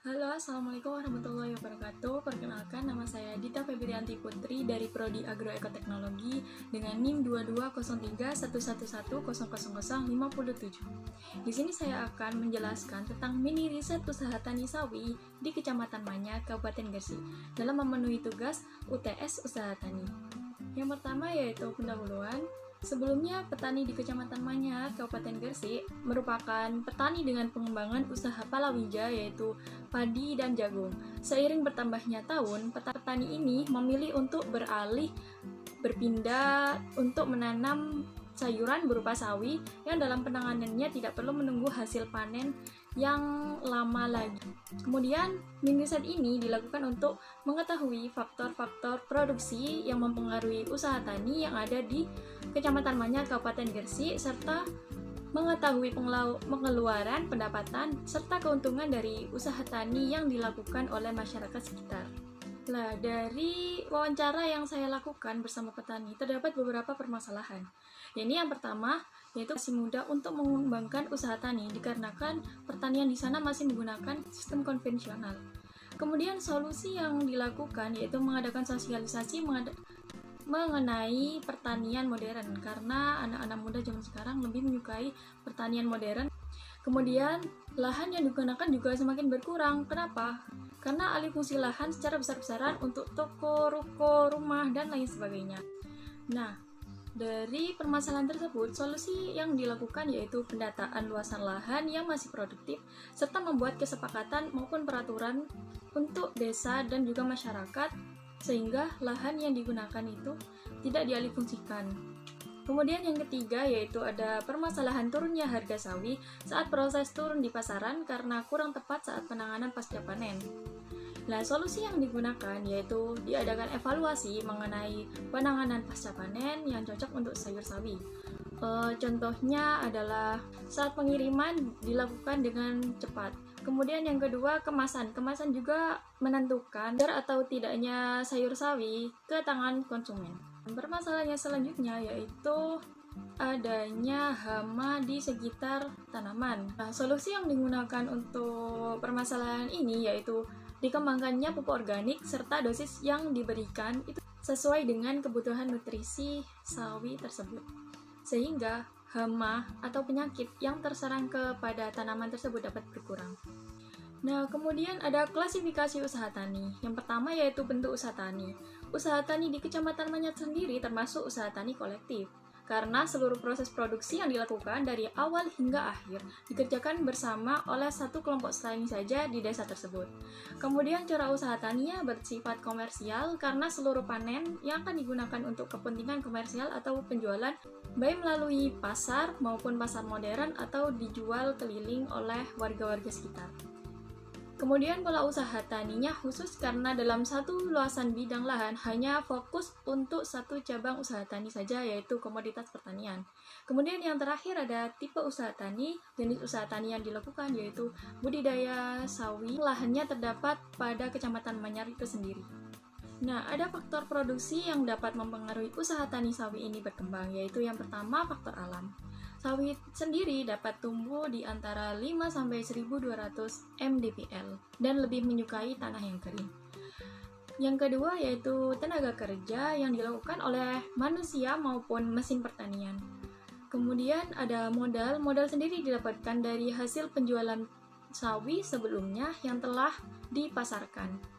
Halo, Assalamualaikum warahmatullahi wabarakatuh. Perkenalkan, nama saya Dita Febrianti Putri dari Prodi Agroekoteknologi dengan NIM 220311100057. Di sini saya akan menjelaskan tentang mini riset usaha tani sawi di Kecamatan Manyar, Kabupaten Gresik dalam memenuhi tugas UTS Usaha Tani. Yang pertama yaitu pendahuluan. Sebelumnya, petani di Kecamatan Manyar, Kabupaten Gresik merupakan petani dengan pengembangan usaha palawija yaitu padi dan jagung. Seiring bertambahnya tahun, petani ini memilih untuk berpindah untuk menanam sayuran berupa sawi yang dalam penanganannya tidak perlu menunggu hasil panen yang lama lagi. Kemudian, mini riset ini dilakukan untuk mengetahui faktor-faktor produksi yang mempengaruhi usaha tani yang ada di Kecamatan Manyar, Kabupaten Gresik, serta mengetahui pengeluaran, pendapatan, serta keuntungan dari usaha tani yang dilakukan oleh masyarakat sekitar. Nah, dari wawancara yang saya lakukan bersama petani, terdapat beberapa permasalahan. Ini yang pertama, yaitu masih muda untuk mengembangkan usaha tani, dikarenakan pertanian di sana masih menggunakan sistem konvensional. Kemudian solusi yang dilakukan yaitu mengadakan sosialisasi mengenai pertanian modern, karena anak-anak muda zaman sekarang lebih menyukai pertanian modern. Kemudian lahan yang digunakan juga semakin berkurang. Kenapa? Karena alih fungsi lahan secara besar-besaran untuk toko, ruko, rumah, dan lain sebagainya. Nah, dari permasalahan tersebut, solusi yang dilakukan yaitu pendataan luasan lahan yang masih produktif, serta membuat kesepakatan maupun peraturan untuk desa dan juga masyarakat, sehingga lahan yang digunakan itu tidak dialihfungsikan. Kemudian yang ketiga yaitu ada permasalahan turunnya harga sawi saat proses turun di pasaran karena kurang tepat saat penanganan pasca panen. Nah, solusi yang digunakan yaitu diadakan evaluasi mengenai penanganan pasca panen yang cocok untuk sayur sawi. Contohnya adalah saat pengiriman dilakukan dengan cepat. Kemudian yang kedua, kemasan. Kemasan juga menentukan atau tidaknya sayur sawi ke tangan konsumen. Permasalahannya selanjutnya yaitu adanya hama di sekitar tanaman. Nah, solusi yang digunakan untuk permasalahan ini yaitu dikembangkannya pupuk organik serta dosis yang diberikan itu sesuai dengan kebutuhan nutrisi sawi tersebut, sehingga hama atau penyakit yang terserang kepada tanaman tersebut dapat berkurang. Nah, kemudian ada klasifikasi usaha tani. Yang pertama yaitu bentuk usaha tani. Usaha tani di Kecamatan Manyar sendiri termasuk usaha tani kolektif, karena seluruh proses produksi yang dilakukan dari awal hingga akhir dikerjakan bersama oleh satu kelompok tani saja di desa tersebut. Kemudian cara usaha taninya bersifat komersial karena seluruh panen yang akan digunakan untuk kepentingan komersial atau penjualan baik melalui pasar maupun pasar modern atau dijual keliling oleh warga-warga sekitar. Kemudian pola usaha taninya khusus karena dalam satu luasan bidang lahan hanya fokus untuk satu cabang usaha tani saja yaitu komoditas pertanian. Kemudian yang terakhir ada tipe usaha tani. Jenis usaha tani yang dilakukan yaitu budidaya sawi. Lahannya terdapat pada Kecamatan Manyar itu sendiri. Nah, ada faktor produksi yang dapat mempengaruhi usaha tani sawi ini berkembang, yaitu yang pertama faktor alam. Sawi sendiri dapat tumbuh di antara 5-1200 mdpl dan lebih menyukai tanah yang kering. Yang kedua yaitu tenaga kerja yang dilakukan oleh manusia maupun mesin pertanian. Kemudian ada modal. Modal sendiri didapatkan dari hasil penjualan sawi sebelumnya yang telah dipasarkan.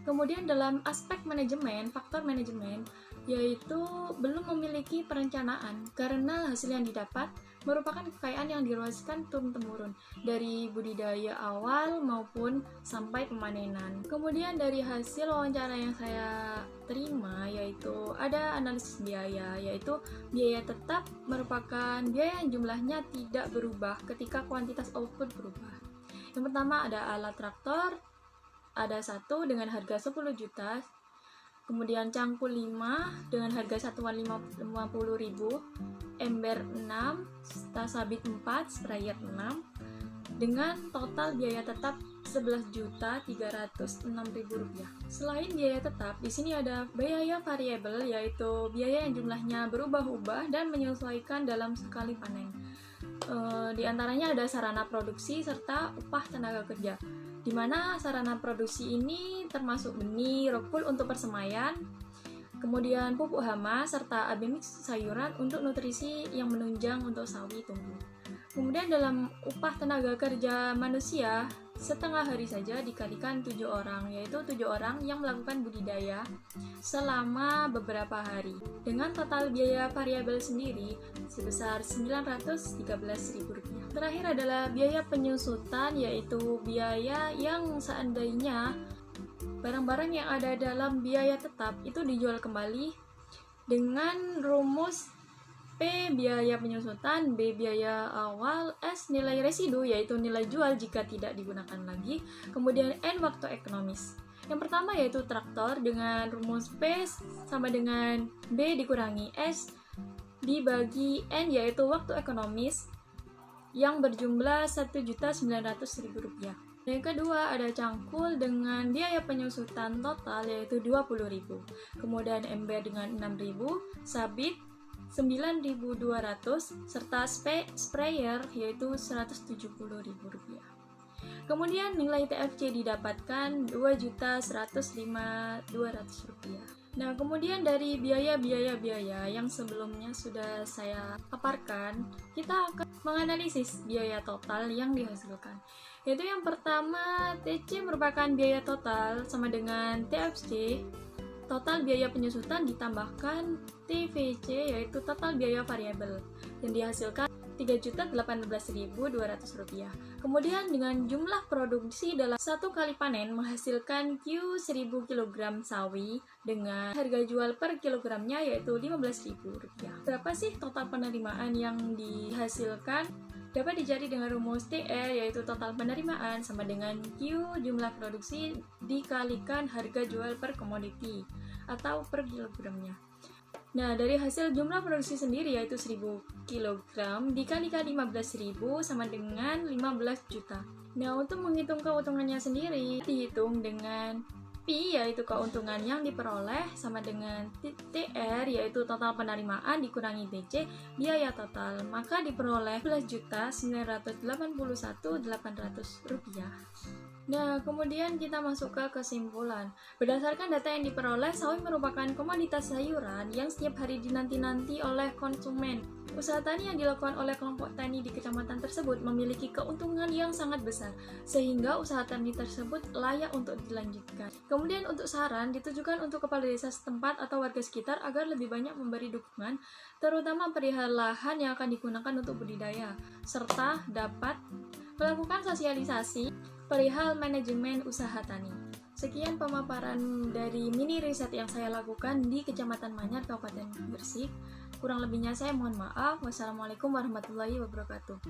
Kemudian dalam aspek manajemen, faktor manajemen yaitu belum memiliki perencanaan karena hasil yang didapat merupakan kekayaan yang diwariskan turun-temurun dari budidaya awal maupun sampai pemanenan. Kemudian dari hasil wawancara yang saya terima yaitu ada analisis biaya, yaitu biaya tetap merupakan biaya yang jumlahnya tidak berubah ketika kuantitas output berubah. Yang pertama ada alat traktor, ada satu dengan harga 10 juta, kemudian cangkul 5 dengan harga satuan 50.000, ember 6, tasabit 4, sprayer 6 dengan total biaya tetap Rp11.306.000. Selain biaya tetap, di sini ada biaya variabel yaitu biaya yang jumlahnya berubah-ubah dan menyesuaikan dalam sekali panen. Di antaranya ada sarana produksi serta upah tenaga kerja. di mana sarana produksi ini termasuk benih, rockwool untuk persemaian, kemudian pupuk hama, serta AB mix sayuran untuk nutrisi yang menunjang untuk sawi tumbuh. Kemudian dalam upah tenaga kerja manusia, setengah hari saja dikalikan 7 orang, yaitu 7 orang yang melakukan budidaya selama beberapa hari. Dengan total biaya variabel sendiri sebesar Rp913.000. Terakhir adalah biaya penyusutan, yaitu biaya yang seandainya barang-barang yang ada dalam biaya tetap itu dijual kembali dengan rumus P biaya penyusutan, B biaya awal, S nilai residu yaitu nilai jual jika tidak digunakan lagi, kemudian N waktu ekonomis. Yang pertama yaitu traktor dengan rumus P sama dengan B dikurangi S dibagi N yaitu waktu ekonomis yang berjumlah Rp1.900.000. Yang kedua ada cangkul dengan biaya penyusutan total yaitu Rp20.000. Kemudian ember dengan Rp6.000, sabit Rp9.200 serta sprayer yaitu Rp170.000. Kemudian nilai TFC didapatkan Rp2.105.200. Nah, kemudian dari biaya yang sebelumnya sudah saya paparkan, kita akan menganalisis biaya total yang dihasilkan. Yaitu yang pertama, TC merupakan biaya total sama dengan TFC, total biaya penyusutan ditambahkan TVC yaitu total biaya variabel yang dihasilkan Rp3.018.200. Kemudian dengan jumlah produksi dalam satu kali panen menghasilkan Q 1000 kg sawi dengan harga jual per kilogramnya yaitu Rp15.000. Berapa sih total penerimaan yang dihasilkan? Dapat dicari dengan rumus TR yaitu total penerimaan sama dengan Q jumlah produksi dikalikan harga jual per komoditi atau per kilogramnya. Nah, dari hasil jumlah produksi sendiri yaitu 1000 kg dikalikan 15.000 sama dengan 15 juta. Nah, untuk menghitung keuntungannya sendiri dihitung dengan P yaitu keuntungan yang diperoleh sama dengan TR yaitu total penerimaan dikurangi TC biaya total, maka diperoleh Rp11.981.800. Nah, kemudian kita masuk ke kesimpulan. Berdasarkan data yang diperoleh, sawi merupakan komoditas sayuran yang setiap hari dinanti-nanti oleh konsumen. Usaha tani yang dilakukan oleh kelompok tani di kecamatan tersebut memiliki keuntungan yang sangat besar, sehingga usaha tani tersebut layak untuk dilanjutkan. Kemudian untuk saran ditujukan untuk kepala desa setempat atau warga sekitar agar lebih banyak memberi dukungan, terutama perihal lahan yang akan digunakan untuk budidaya, serta dapat melakukan sosialisasi perihal manajemen usaha tani. Sekian pemaparan dari mini riset yang saya lakukan di Kecamatan Manyar, Kabupaten Gresik. Kurang lebihnya saya mohon maaf. Wassalamualaikum warahmatullahi wabarakatuh.